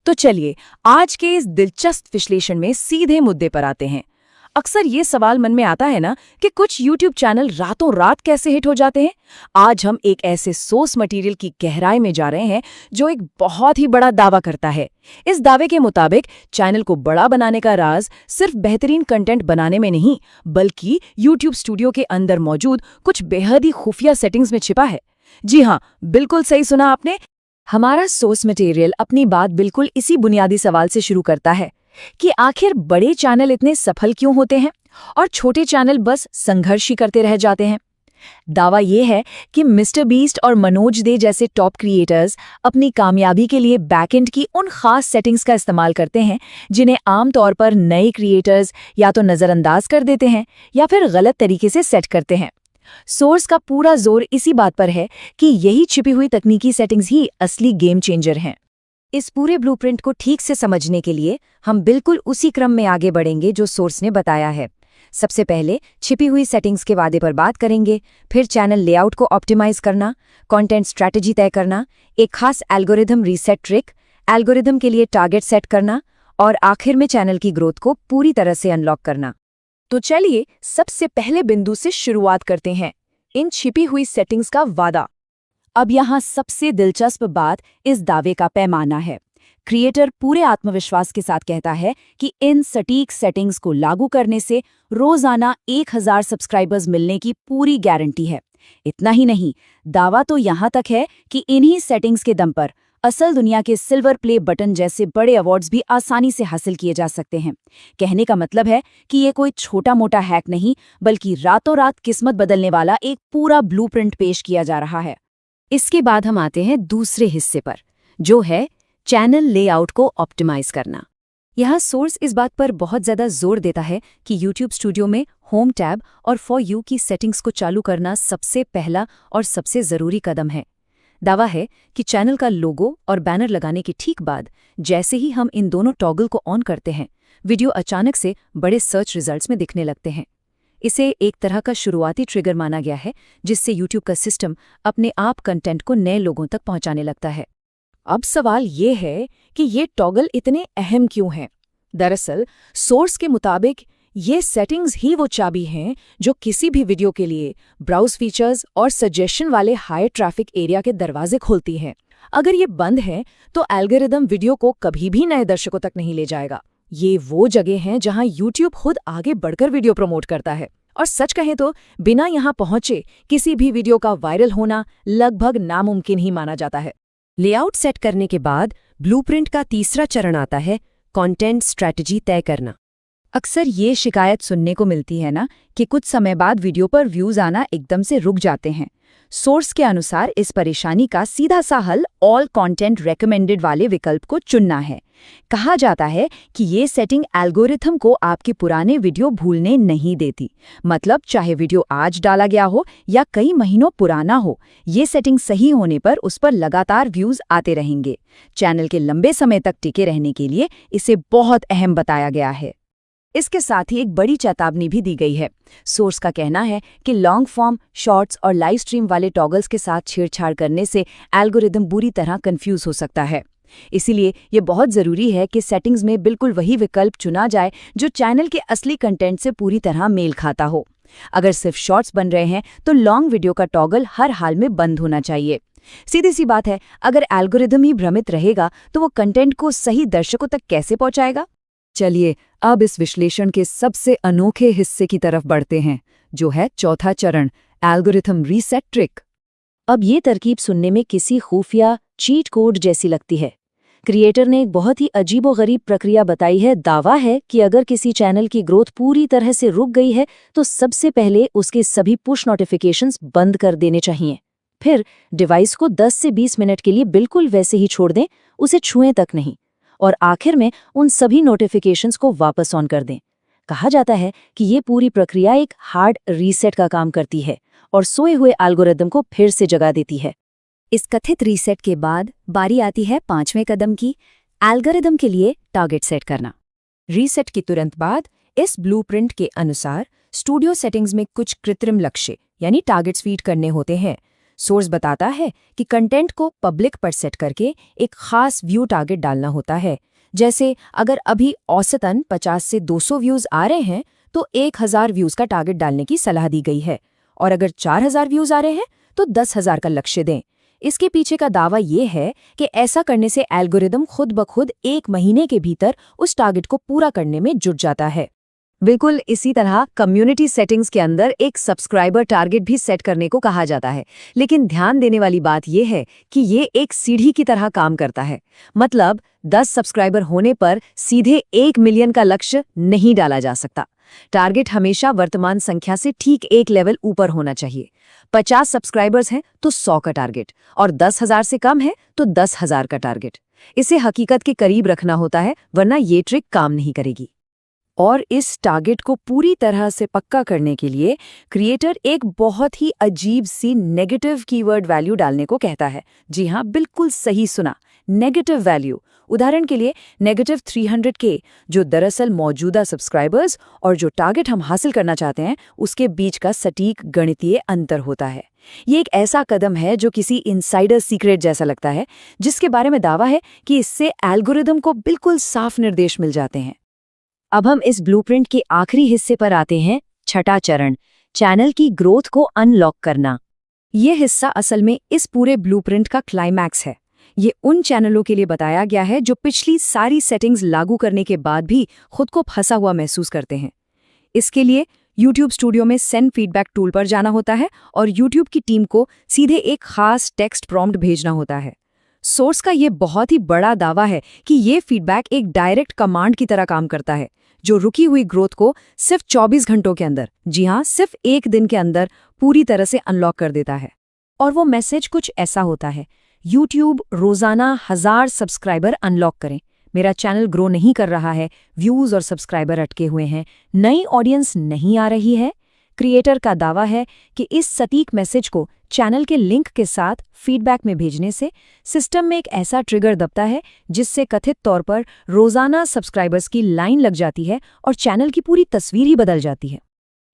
तो चलिए आज के इस दिलचस्प विश्लेषण में सीधे मुद्दे पर आते हैं। अक्सर ये सवाल मन में आता है ना कि कुछ YouTube चैनल रातों रात कैसे हिट हो जाते हैं। आज हम एक ऐसे सोर्स मटेरियल की गहराई में जा रहे हैं जो एक बहुत ही बड़ा दावा करता है। इस दावे के मुताबिक चैनल को बड़ा बनाने का राज सिर्फ बेहतरीन कंटेंट बनाने में नहीं, बल्कि YouTube स्टूडियो के अंदर मौजूद कुछ बेहद ही खुफिया सेटिंग्स में छिपा है। जी हाँ, बिल्कुल सही सुना आपने। हमारा सोर्स मटेरियल अपनी बात बिल्कुल इसी बुनियादी सवाल से शुरू करता है कि आखिर बड़े चैनल इतने सफल क्यों होते हैं और छोटे चैनल बस संघर्ष ही करते रह जाते हैं। दावा यह है कि मिस्टर बीस्ट और मनोज दे जैसे टॉप क्रिएटर्स अपनी कामयाबी के लिए बैकएंड की उन खास सेटिंग्स का इस्तेमाल करते हैं जिन्हें आमतौर पर नए क्रिएटर्स या तो नज़रअंदाज कर देते हैं या फिर गलत तरीके से सेट करते हैं। सोर्स का पूरा जोर इसी बात पर है कि यही छिपी हुई तकनीकी सेटिंग्स ही असली गेम चेंजर हैं। इस पूरे ब्लूप्रिंट को ठीक से समझने के लिए हम बिल्कुल उसी क्रम में आगे बढ़ेंगे जो सोर्स ने बताया है। सबसे पहले छिपी हुई सेटिंग्स के वादे पर बात करेंगे, फिर चैनल लेआउट को ऑप्टिमाइज करना, कंटेंट स्ट्रैटेजी तय करना, एक खास एल्गोरिथम रीसेट ट्रिक, एल्गोरिथम के लिए टारगेट सेट करना और आखिर में चैनल की ग्रोथ को पूरी तरह से अनलॉक करना। तो चलिए सबसे पहले बिंदु से शुरुआत करते हैं, इन छिपी हुई सेटिंग्स का वादा। अब यहाँ सबसे दिलचस्प बात इस दावे का पैमाना है। क्रिएटर पूरे आत्मविश्वास के साथ कहता है कि इन सटीक सेटिंग्स को लागू करने से रोजाना 1000 सब्सक्राइबर्स मिलने की पूरी गारंटी है। इतना ही नहीं, दावा तो यहाँ तक है कि इन्हीं सेटिंग्स के दम पर असल दुनिया के सिल्वर प्ले बटन जैसे बड़े अवार्ड्स भी आसानी से हासिल किए जा सकते हैं। कहने का मतलब है कि ये कोई छोटा मोटा हैक नहीं, बल्कि रातों रात किस्मत बदलने वाला एक पूरा ब्लूप्रिंट पेश किया जा रहा है। इसके बाद हम आते हैं दूसरे हिस्से पर, जो है चैनल लेआउट को ऑप्टिमाइज करना। यहाँ सोर्स इस बात पर बहुत ज़्यादा जोर देता है कि YouTube स्टूडियो में होम टैब और फॉर यू की सेटिंग्स को चालू करना सबसे पहला और सबसे ज़रूरी कदम है। दावा है कि चैनल का लोगो और बैनर लगाने के ठीक बाद जैसे ही हम इन दोनों टॉगल को ऑन करते हैं, वीडियो अचानक से बड़े सर्च रिजल्ट्स में दिखने लगते हैं। इसे एक तरह का शुरुआती ट्रिगर माना गया है जिससे YouTube का सिस्टम अपने आप कंटेंट को नए लोगों तक पहुंचाने लगता है। अब सवाल ये है कि ये टॉगल इतने अहम क्यों हैं? दरअसल सोर्स के मुताबिक ये सेटिंग्स ही वो चाबी हैं जो किसी भी वीडियो के लिए ब्राउज फीचर्स और सजेशन वाले हाई ट्रैफिक एरिया के दरवाजे खोलती हैं। अगर ये बंद है तो एल्गोरिदम वीडियो को कभी भी नए दर्शकों तक नहीं ले जाएगा। ये वो जगह हैं जहां YouTube खुद आगे बढ़कर वीडियो प्रमोट करता है। और सच कहें तो बिना यहां पहुंचे किसी भी वीडियो का वायरल होना लगभग नामुमकिन ही माना जाता है। लेआउट सेट करने के बाद ब्लूप्रिंट का तीसरा चरण आता है कंटेंट स्ट्रैटेजी तय करना। अक्सर ये शिकायत सुनने को मिलती है ना कि कुछ समय बाद वीडियो पर व्यूज आना एकदम से रुक जाते हैं। सोर्स के अनुसार इस परेशानी का सीधा सा हल ऑल कंटेंट रेकमेंडेड वाले विकल्प को चुनना है। कहा जाता है कि ये सेटिंग एल्गोरिथम को आपके पुराने वीडियो भूलने नहीं देती। मतलब चाहे वीडियो आज डाला गया हो या कई महीनों पुराना हो, ये सेटिंग सही होने पर उस पर लगातार व्यूज आते रहेंगे। चैनल के लंबे समय तक टिके रहने के लिए इसे बहुत अहम बताया गया है। इसके साथ ही एक बड़ी चेतावनी भी दी गई है। सोर्स का कहना है कि लॉन्ग फॉर्म, शॉर्ट्स और लाइव स्ट्रीम वाले टॉगल्स के साथ छेड़छाड़ करने से एल्गोरिदम बुरी तरह कंफ्यूज हो सकता है। इसीलिए ये बहुत ज़रूरी है कि सेटिंग्स में बिल्कुल वही विकल्प चुना जाए जो चैनल के असली कंटेंट से पूरी तरह मेल खाता हो। अगर सिर्फ शॉर्ट्स बन रहे हैं तो लॉन्ग वीडियो का टॉगल हर हाल में बंद होना चाहिए। सीधी सी बात है, अगर एल्गोरिदम ही भ्रमित रहेगा तो वो कंटेंट को सही दर्शकों तक कैसे पहुंचाएगा? चलिए अब इस विश्लेषण के सबसे अनोखे हिस्से की तरफ बढ़ते हैं, जो है चौथा चरण, एल्गोरिथम रीसेट ट्रिक। अब ये तरकीब सुनने में किसी खुफिया चीट कोड जैसी लगती है। क्रिएटर ने एक बहुत ही अजीबोगरीब प्रक्रिया बताई है। दावा है कि अगर किसी चैनल की ग्रोथ पूरी तरह से रुक गई है तो सबसे पहले उसके सभी पुश नोटिफिकेशंस बंद कर देने चाहिए। फिर डिवाइस को 10 से 20 मिनट के लिए बिल्कुल वैसे ही छोड़ दें, उसे छुएं तक नहीं, और आखिर में उन सभी नोटिफिकेशंस को वापस ऑन कर दें। कहा जाता है कि ये पूरी प्रक्रिया एक हार्ड रीसेट का काम करती है और सोए हुए एल्गोरिदम को फिर से जगा देती है। इस कथित रीसेट के बाद बारी आती है 5वें कदम की, एल्गोरिदम के लिए टारगेट सेट करना। रीसेट के तुरंत बाद इस ब्लूप्रिंट के अनुसार स्टूडियो सेटिंग्स में कुछ कृत्रिम लक्ष्य यानी टारगेट्स फीड करने होते हैं सोर्स बताता है कि कंटेंट को पब्लिक पर सेट करके एक खास व्यू टारगेट डालना होता है। जैसे अगर अभी औसतन 50 से 200 व्यूज आ रहे हैं तो 1000 व्यूज का टारगेट डालने की सलाह दी गई है, और अगर 4000 व्यूज आ रहे हैं तो 10,000 का लक्ष्य दें। इसके पीछे का दावा ये है कि ऐसा करने से एल्गोरिदम खुद ब खुद 1 महीने के भीतर उस टारगेट को पूरा करने में जुट जाता है। बिल्कुल इसी तरह कम्युनिटी सेटिंग्स के अंदर एक सब्सक्राइबर टारगेट भी सेट करने को कहा जाता है, लेकिन ध्यान देने वाली बात यह है कि ये एक सीढ़ी की तरह काम करता है। मतलब 10 सब्सक्राइबर होने पर सीधे 1 मिलियन का लक्ष्य नहीं डाला जा सकता। टारगेट हमेशा वर्तमान संख्या से ठीक एक लेवल ऊपर होना चाहिए। 50 सब्सक्राइबर्स हैं तो 100 का टारगेट, और 10,000 से कम है तो 10,000 का टारगेट। इसे हकीकत के करीब रखना होता है, वरना ये ट्रिक काम नहीं करेगी। और इस टारगेट को पूरी तरह से पक्का करने के लिए क्रिएटर एक बहुत ही अजीब सी नेगेटिव कीवर्ड वैल्यू डालने को कहता है। जी हाँ, बिल्कुल सही सुना, नेगेटिव वैल्यू। उदाहरण के लिए -300K, जो दरअसल मौजूदा सब्सक्राइबर्स और जो टारगेट हम हासिल करना चाहते हैं उसके बीच का सटीक गणितीय अंतर होता है। ये एक ऐसा कदम है जो किसी इनसाइडर सीक्रेट जैसा लगता है, जिसके बारे में दावा है कि इससे एल्गोरिदम को बिल्कुल साफ निर्देश मिल जाते हैं। अब हम इस ब्लूप्रिंट के आखिरी हिस्से पर आते हैं, छठा चरण, चैनल की ग्रोथ को अनलॉक करना। ये हिस्सा असल में इस पूरे ब्लूप्रिंट का क्लाइमैक्स है। ये उन चैनलों के लिए बताया गया है जो पिछली सारी सेटिंग्स लागू करने के बाद भी खुद को फंसा हुआ महसूस करते हैं। इसके लिए YouTube स्टूडियो में सेंड फीडबैक टूल पर जाना होता है और YouTube की टीम को सीधे एक खास टेक्स्ट प्रॉम्प्ट भेजना होता है। सोर्स का ये बहुत ही बड़ा दावा है कि ये फीडबैक एक डायरेक्ट कमांड की तरह काम करता है, जो रुकी हुई ग्रोथ को सिर्फ 24 घंटों के अंदर, जी हाँ, सिर्फ 1 दिन के अंदर पूरी तरह से अनलॉक कर देता है। और वो मैसेज कुछ ऐसा होता है: YouTube रोजाना 1000 सब्सक्राइबर अनलॉक करें, मेरा चैनल ग्रो नहीं कर रहा है, व्यूज और सब्सक्राइबर अटके हुए हैं, नई ऑडियंस नहीं आ रही है। क्रिएटर का दावा है कि इस सटीक मैसेज को चैनल के लिंक के साथ फीडबैक में भेजने से सिस्टम में एक ऐसा ट्रिगर दबता है जिससे कथित तौर पर रोजाना सब्सक्राइबर्स की लाइन लग जाती है और चैनल की पूरी तस्वीर ही बदल जाती है।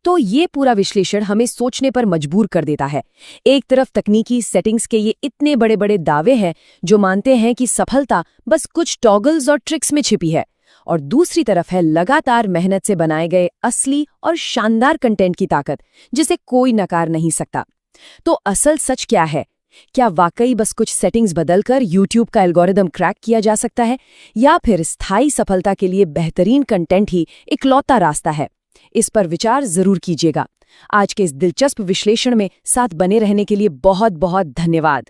तो ये पूरा विश्लेषण हमें सोचने पर मजबूर कर देता है। एक तरफ तकनीकी सेटिंग्स के ये इतने बड़े बड़े दावे हैं जो मानते हैं कि सफलता बस कुछ टॉगल्स और ट्रिक्स में छिपी है, और दूसरी तरफ है लगातार मेहनत से बनाए गए असली और शानदार कंटेंट की ताकत, जिसे कोई नकार नहीं सकता। तो असल सच क्या है? क्या वाकई बस कुछ सेटिंग्स बदलकर YouTube का एल्गोरिदम क्रैक किया जा सकता है, या फिर स्थायी सफलता के लिए बेहतरीन कंटेंट ही इकलौता रास्ता है? इस पर विचार जरूर कीजिएगा। आज के इस दिलचस्प विश्लेषण में साथ बने रहने के लिए बहुत बहुत धन्यवाद।